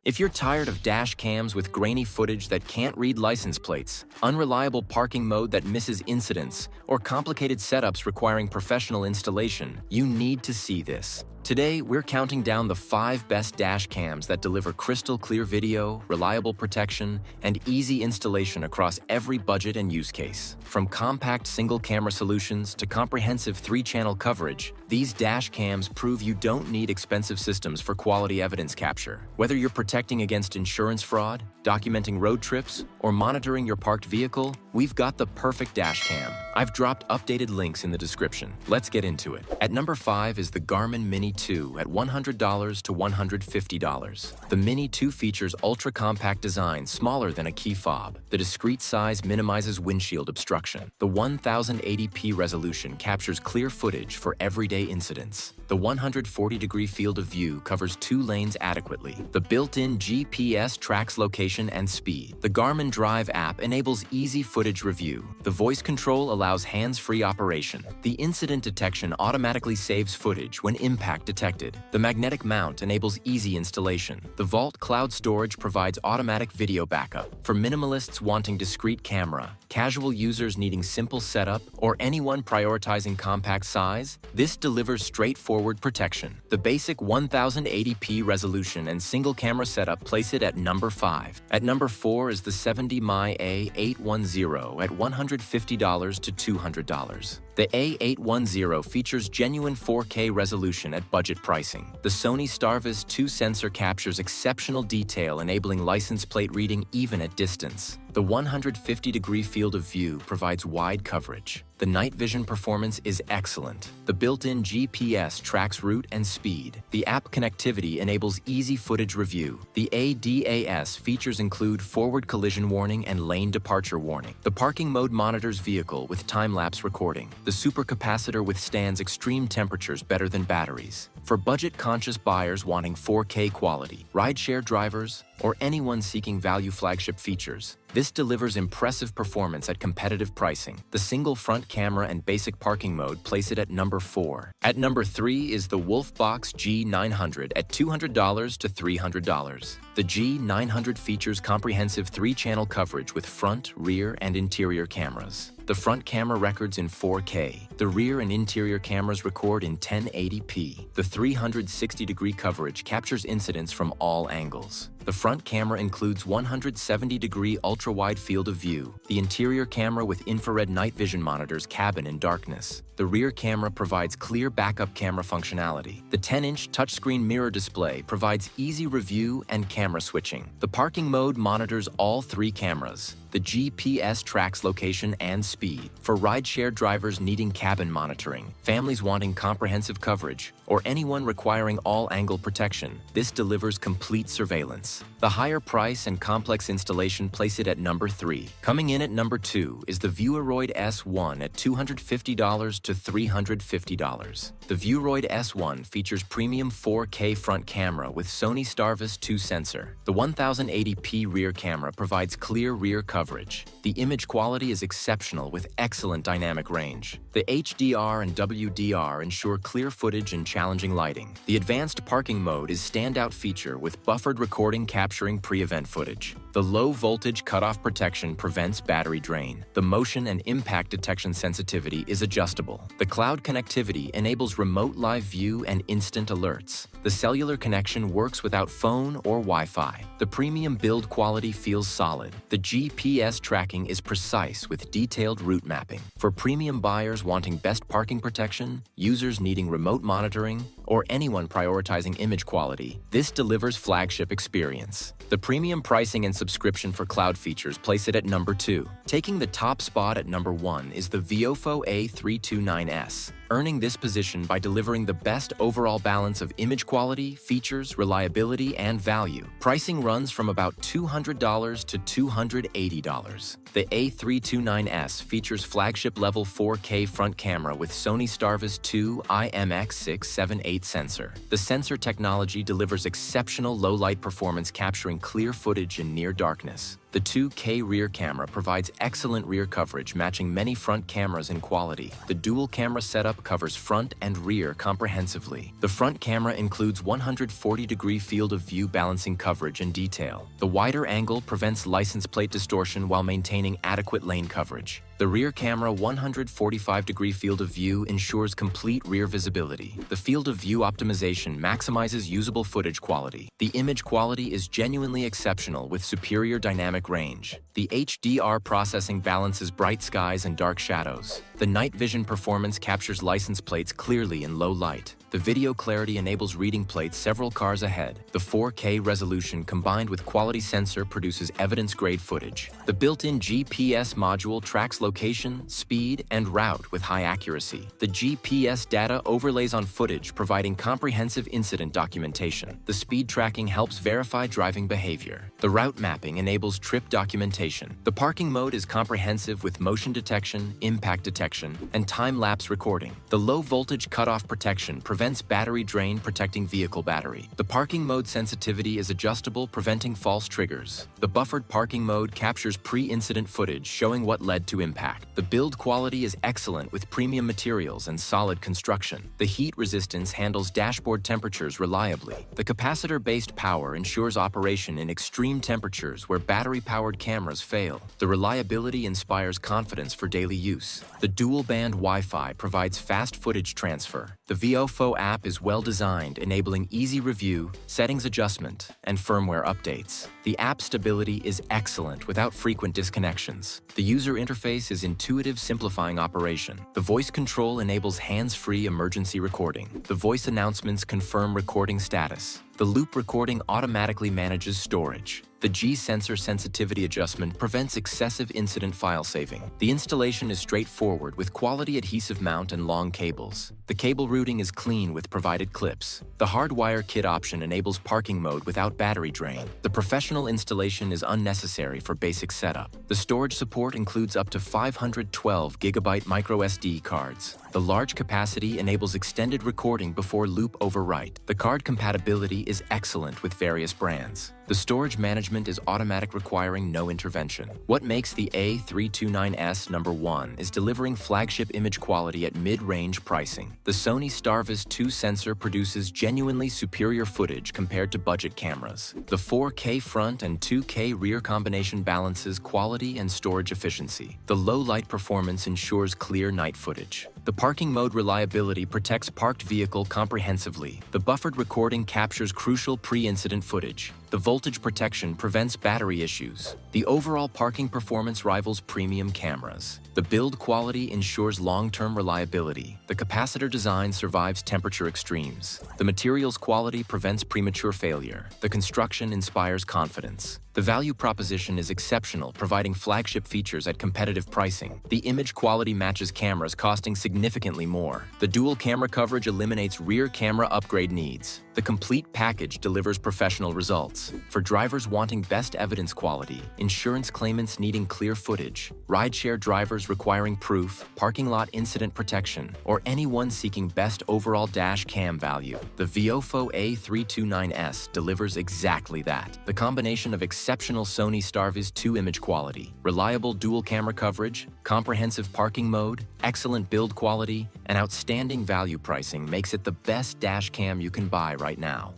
If you're tired of dash cams with grainy footage that can't read license plates, unreliable parking mode that misses incidents, or complicated setups requiring professional installation, you need to see this. Today, we're counting down the 5 best dash cams that deliver crystal clear video, reliable protection, and easy installation across every budget and use case. From compact single-camera solutions to comprehensive 3-channel coverage, these dash cams prove you don't need expensive systems for quality evidence capture. Whether you're protecting against insurance fraud, documenting road trips, or monitoring your parked vehicle, we've got the perfect dash cam. I've dropped updated links in the description. Let's get into it. At number 5 is the Garmin Mini 2 at $100 to $150. The Mini 2 features ultra-compact design smaller than a key fob. The discreet size minimizes windshield obstruction. The 1080p resolution captures clear footage for everyday incidents. The 140-degree field of view covers 2 lanes adequately. The built-in GPS tracks location and speed. The Garmin Drive app enables easy footage review. The voice control allows hands-free operation. The incident detection automatically saves footage when impact detected. The magnetic mount enables easy installation. The Vault cloud storage provides automatic video backup. For minimalists wanting discrete camera, casual users needing simple setup, or anyone prioritizing compact size, this delivers straightforward protection. The basic 1080p resolution and single camera setup place it at number 5. At number 4 is the 70mm A810 at $150 to $200. The A810 features genuine 4K resolution at budget pricing. The Sony Starvis 2 sensor captures exceptional detail, enabling license plate reading even at distance. The 150-degree field of view provides wide coverage. The night vision performance is excellent. The built-in GPS tracks route and speed. The app connectivity enables easy footage review. The ADAS features include forward collision warning and lane departure warning. The parking mode monitors vehicle with time-lapse recording. The supercapacitor withstands extreme temperatures better than batteries. For budget-conscious buyers wanting 4K quality, rideshare drivers, or anyone seeking value flagship features, this delivers impressive performance at competitive pricing. The single front camera and basic parking mode place it at number 4. At number 3 is the Wolfbox G900 at $200 to $300. The G900 features comprehensive 3-channel coverage with front, rear, and interior cameras. The front camera records in 4K. The rear and interior cameras record in 1080p. The 360-degree coverage captures incidents from all angles. The front camera includes 170-degree ultra-wide field of view. The interior camera with infrared night vision monitors cabin in darkness. The rear camera provides clear backup camera functionality. The 10-inch touchscreen mirror display provides easy review and camera switching. The parking mode monitors all 3 cameras. The GPS tracks location and speed. For rideshare drivers needing cabin monitoring, families wanting comprehensive coverage, or anyone requiring all-angle protection, this delivers complete surveillance. The higher price and complex installation place it at number 3. Coming in at number 2 is the Vieweroid S1 at $250 to $350. The Vieweroid S1 features premium 4K front camera with Sony Starvis 2 sensor. The 1080p rear camera provides clear rear coverage. The image quality is exceptional with excellent dynamic range. The HDR and WDR ensure clear footage in challenging lighting. The advanced parking mode is standout feature with buffered recording capturing pre-event footage. The low-voltage cutoff protection prevents battery drain. The motion and impact detection sensitivity is adjustable. The cloud connectivity enables remote live view and instant alerts. The cellular connection works without phone or Wi-Fi. The premium build quality feels solid. The GPS tracking is precise with detailed route mapping. For premium buyers wanting best parking protection, users needing remote monitoring, or anyone prioritizing image quality, this delivers flagship experience. The premium pricing and subscription for cloud features place it at number 2. Taking the top spot at number 1 is the Viofo A329S, earning this position by delivering the best overall balance of image quality, features, reliability, and value. Pricing runs from about $200 to $280. The A329S features flagship-level 4K front camera with Sony Starvis 2 IMX678 sensor. The sensor technology delivers exceptional low-light performance, capturing clear footage in near darkness. The 2K rear camera provides excellent rear coverage, matching many front cameras in quality. The dual camera setup covers front and rear comprehensively. The front camera includes 140-degree field of view balancing coverage and detail. The wider angle prevents license plate distortion while maintaining adequate lane coverage. The rear camera 145-degree field of view ensures complete rear visibility. The field of view optimization maximizes usable footage quality. The image quality is genuinely exceptional with superior dynamic range. The HDR processing balances bright skies and dark shadows. The night vision performance captures license plates clearly in low light. The video clarity enables reading plates several cars ahead. The 4K resolution combined with quality sensor produces evidence-grade footage. The built-in GPS module tracks location, speed, and route with high accuracy. The GPS data overlays on footage, providing comprehensive incident documentation. The speed tracking helps verify driving behavior. The route mapping enables trip documentation. The parking mode is comprehensive with motion detection, impact detection, and time-lapse recording. The low-voltage cutoff protection prevents battery drain, protecting vehicle battery. The parking mode sensitivity is adjustable, preventing false triggers. The buffered parking mode captures pre-incident footage, showing what led to impact. The build quality is excellent with premium materials and solid construction. The heat resistance handles dashboard temperatures reliably. The capacitor-based power ensures operation in extreme temperatures where battery-powered cameras fail. The reliability inspires confidence for daily use. The dual-band Wi-Fi provides fast footage transfer. The VOFO app is well designed, enabling easy review, settings adjustment, and firmware updates. The app stability is excellent without frequent disconnections. The user interface is intuitive, simplifying operation. The voice control enables hands-free emergency recording. The voice announcements confirm recording status. The loop recording automatically manages storage. The G-sensor sensitivity adjustment prevents excessive incident file saving. The installation is straightforward with quality adhesive mount and long cables. The cable routing is clean with provided clips. The hardwire kit option enables parking mode without battery drain. The professional installation is unnecessary for basic setup. The storage support includes up to 512GB microSD cards. The large capacity enables extended recording before loop overwrite. The card compatibility is excellent with various brands. The storage management is automatic, requiring no intervention. What makes the A329S #1 is delivering flagship image quality at mid-range pricing. The Sony Starvis 2 sensor produces genuinely superior footage compared to budget cameras. The 4K front and 2K rear combination balances quality and storage efficiency. The low light performance ensures clear night footage. The parking mode reliability protects parked vehicle comprehensively. The buffered recording captures crucial pre-incident footage. The voltage protection prevents battery issues. The overall parking performance rivals premium cameras. The build quality ensures long-term reliability. The capacitor design survives temperature extremes. The materials quality prevents premature failure. The construction inspires confidence. The value proposition is exceptional, providing flagship features at competitive pricing. The image quality matches cameras costing significantly more. The dual camera coverage eliminates rear camera upgrade needs. The complete package delivers professional results. For drivers wanting best evidence quality, insurance claimants needing clear footage, rideshare drivers requiring proof, parking lot incident protection, or anyone seeking best overall dash cam value, the VOFO A329S delivers exactly that. The combination of exceptional Sony Starvis 2 image quality, reliable dual camera coverage, comprehensive parking mode, excellent build quality, and outstanding value pricing makes it the best dash cam you can buy right now.